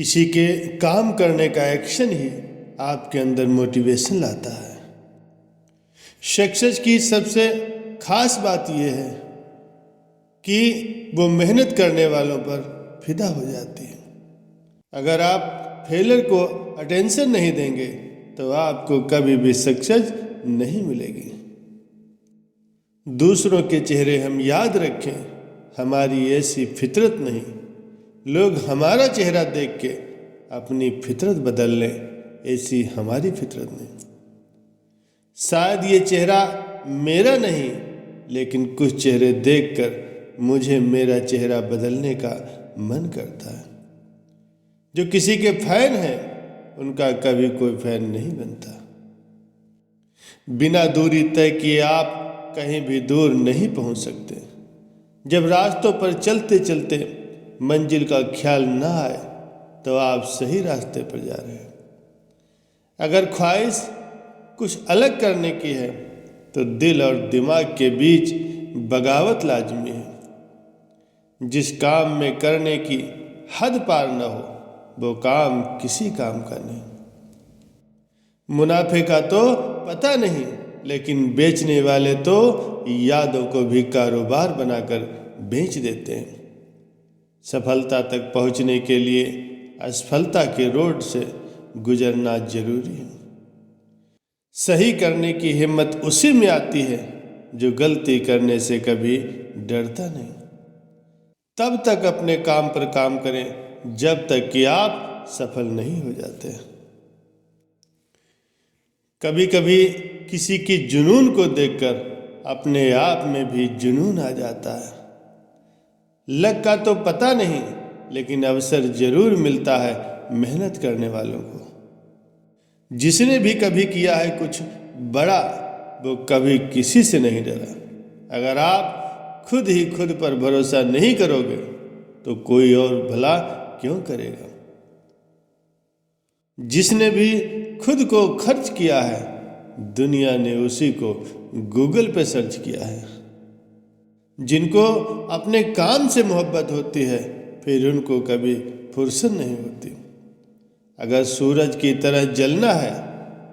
किसी के काम करने का एक्शन ही आपके अंदर मोटिवेशन लाता है। सक्सेस की सबसे खास बात यह है कि वो मेहनत करने वालों पर फिदा हो जाती है। अगर आप फेलियर को अटेंशन नहीं देंगे तो आपको कभी भी सक्सेस नहीं मिलेगी। दूसरों के चेहरे हम याद रखें, हमारी ऐसी फितरत नहीं। लोग हमारा चेहरा देख के अपनी फितरत बदल लें, ऐसी हमारी फितरत नहीं। शायद ये चेहरा मेरा नहीं, लेकिन कुछ चेहरे देखकर मुझे मेरा चेहरा बदलने का मन करता है। जो किसी के फैन हैं उनका कभी कोई फैन नहीं बनता। बिना दूरी तय किए आप कहीं भी दूर नहीं पहुंच सकते। जब रास्तों पर चलते चलते मंजिल का ख्याल ना आए तो आप सही रास्ते पर जा रहे हैं। अगर ख्वाहिश कुछ अलग करने की है तो दिल और दिमाग के बीच बगावत लाजमी है। जिस काम में करने की हद पार न हो वो काम किसी काम का नहीं। मुनाफे का तो पता नहीं, लेकिन बेचने वाले तो यादों को भी कारोबार बनाकर बेच देते हैं। सफलता तक पहुंचने के लिए असफलता के रोड से गुजरना जरूरी है। सही करने की हिम्मत उसी में आती है जो गलती करने से कभी डरता नहीं। तब तक अपने काम पर काम करें जब तक कि आप सफल नहीं हो जाते। कभी कभी किसी की जुनून को देखकर अपने आप में भी जुनून आ जाता है। लक का तो पता नहीं, लेकिन अवसर जरूर मिलता है मेहनत करने वालों को। जिसने भी कभी किया है कुछ बड़ा वो कभी किसी से नहीं डरा। अगर आप खुद ही खुद पर भरोसा नहीं करोगे तो कोई और भला क्यों करेगा। जिसने भी खुद को खर्च किया है दुनिया ने उसी को गूगल पे सर्च किया है। जिनको अपने काम से मोहब्बत होती है फिर उनको कभी फुर्सत नहीं होती। अगर सूरज की तरह जलना है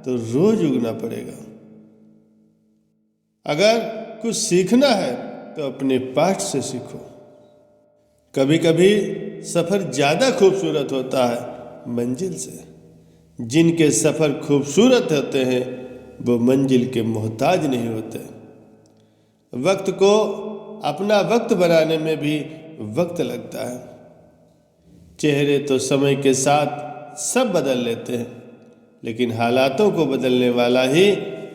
तो रोज उगना पड़ेगा। अगर कुछ सीखना है तो अपने पाठ से सीखो। कभी कभी सफर ज्यादा खूबसूरत होता है मंजिल से। जिनके सफर खूबसूरत होते हैं वो मंजिल के मोहताज नहीं होते। वक्त को अपना वक्त बनाने में भी वक्त लगता है। चेहरे तो समय के साथ सब बदल लेते हैं, लेकिन हालातों को बदलने वाला ही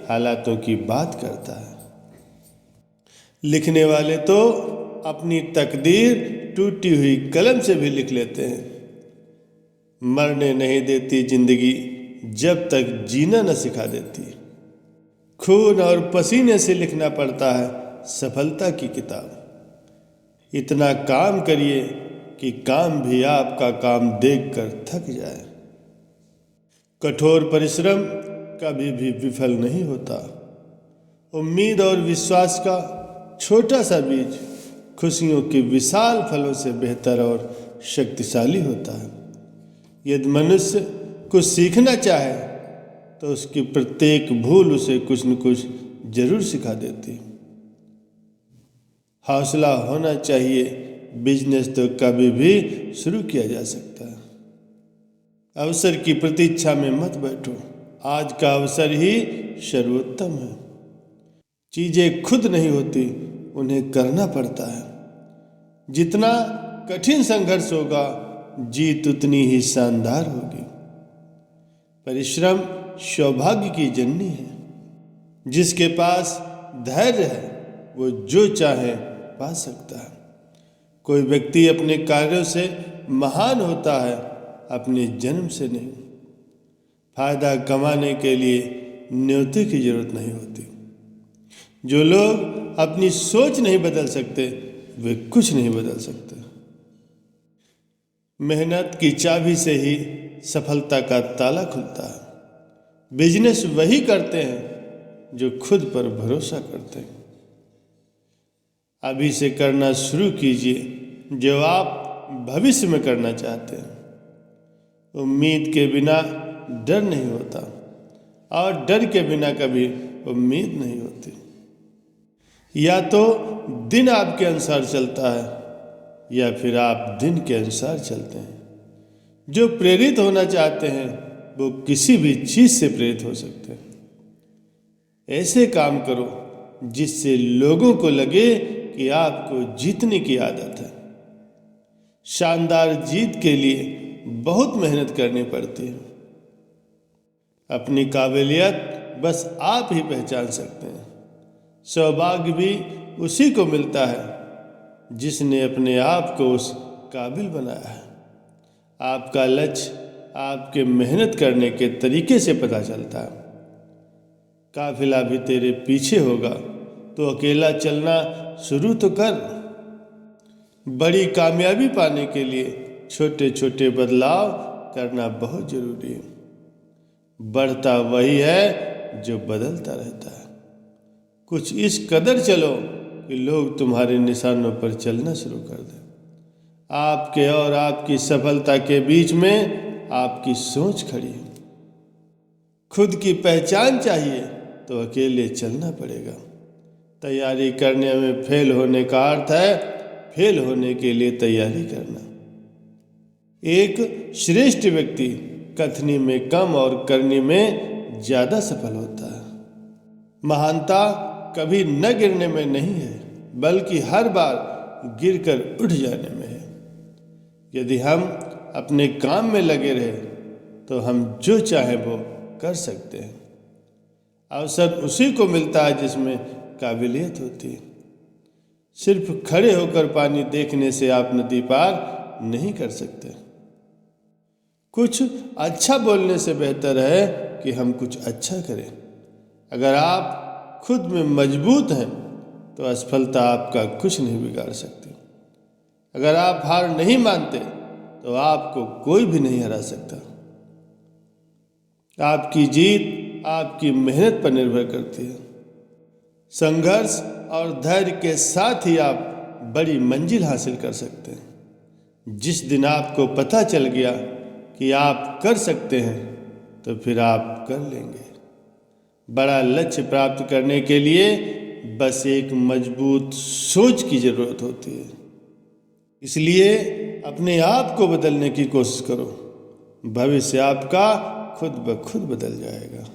हालातों की बात करता है। लिखने वाले तो अपनी तकदीर टूटी हुई कलम से भी लिख लेते हैं। मरने नहीं देती जिंदगी जब तक जीना न सिखा देती। खून और पसीने से लिखना पड़ता है सफलता की किताब। इतना काम करिए कि काम भी आपका काम देखकर थक जाए। कठोर परिश्रम कभी भी विफल नहीं होता। उम्मीद और विश्वास का छोटा सा बीज खुशियों के विशाल फलों से बेहतर और शक्तिशाली होता है। यदि मनुष्य कुछ सीखना चाहे तो उसकी प्रत्येक भूल उसे कुछ न कुछ जरूर सिखा देती। हौसला होना चाहिए, बिजनेस तो कभी भी शुरू किया जा सकता है। अवसर की प्रतीक्षा में मत बैठो, आज का अवसर ही सर्वोत्तम है। चीजें खुद नहीं होती, उन्हें करना पड़ता है। जितना कठिन संघर्ष होगा जीत उतनी ही शानदार होगी। परिश्रम सौभाग्य की जननी है। जिसके पास धैर्य है वो जो चाहे पा सकता है। कोई व्यक्ति अपने कार्यों से महान होता है, अपने जन्म से नहीं। फायदा कमाने के लिए नियति की जरूरत नहीं होती। जो लोग अपनी सोच नहीं बदल सकते वे कुछ नहीं बदल सकते। मेहनत की चाबी से ही सफलता का ताला खुलता है। बिजनेस वही करते हैं जो खुद पर भरोसा करते हैं। अभी से करना शुरू कीजिए जो आप भविष्य में करना चाहते हैं। उम्मीद के बिना डर नहीं होता और डर के बिना कभी उम्मीद नहीं होती। या तो दिन आपके अनुसार चलता है या फिर आप दिन के अनुसार चलते हैं। जो प्रेरित होना चाहते हैं वो किसी भी चीज से प्रेरित हो सकते हैं। ऐसे काम करो जिससे लोगों को लगे कि आपको जीतने की आदत है। शानदार जीत के लिए बहुत मेहनत करनी पड़ती है। अपनी काबिलियत बस आप ही पहचान सकते हैं। सौभाग्य भी उसी को मिलता है जिसने अपने आप को उस काबिल बनाया है। आपका लक्ष्य आपके मेहनत करने के तरीके से पता चलता है। काफिला भी तेरे पीछे होगा तो अकेला चलना शुरू तो कर। बड़ी कामयाबी पाने के लिए छोटे छोटे बदलाव करना बहुत जरूरी है। बढ़ता वही है जो बदलता रहता है। कुछ इस कदर चलो कि लोग तुम्हारे निशानों पर चलना शुरू कर दें। आपके और आपकी सफलता के बीच में आपकी सोच खड़ी है। खुद की पहचान चाहिए तो अकेले चलना पड़ेगा। तैयारी करने में फेल होने का अर्थ है फेल होने के लिए तैयारी करना। एक श्रेष्ठ व्यक्ति कथनी में कम और करने में ज्यादा सफल होता है। महानता कभी न गिरने में नहीं है बल्कि हर बार गिरकर उठ जाने में है। यदि हम अपने काम में लगे रहे तो हम जो चाहे वो कर सकते हैं। अवसर उसी को मिलता है जिसमें काबिलियत होती है। सिर्फ खड़े होकर पानी देखने से आप नदी पार नहीं कर सकते। कुछ अच्छा बोलने से बेहतर है कि हम कुछ अच्छा करें। अगर आप खुद में मजबूत हैं तो असफलता आपका कुछ नहीं बिगाड़ सकती। अगर आप हार नहीं मानते तो आपको कोई भी नहीं हरा सकता। आपकी जीत आपकी मेहनत पर निर्भर करती है। संघर्ष और धैर्य के साथ ही आप बड़ी मंजिल हासिल कर सकते हैं। जिस दिन आपको पता चल गया कि आप कर सकते हैं तो फिर आप कर लेंगे। बड़ा लक्ष्य प्राप्त करने के लिए बस एक मजबूत सोच की जरूरत होती है। इसलिए अपने आप को बदलने की कोशिश करो। भविष्य आपका खुद ब खुद बदल जाएगा।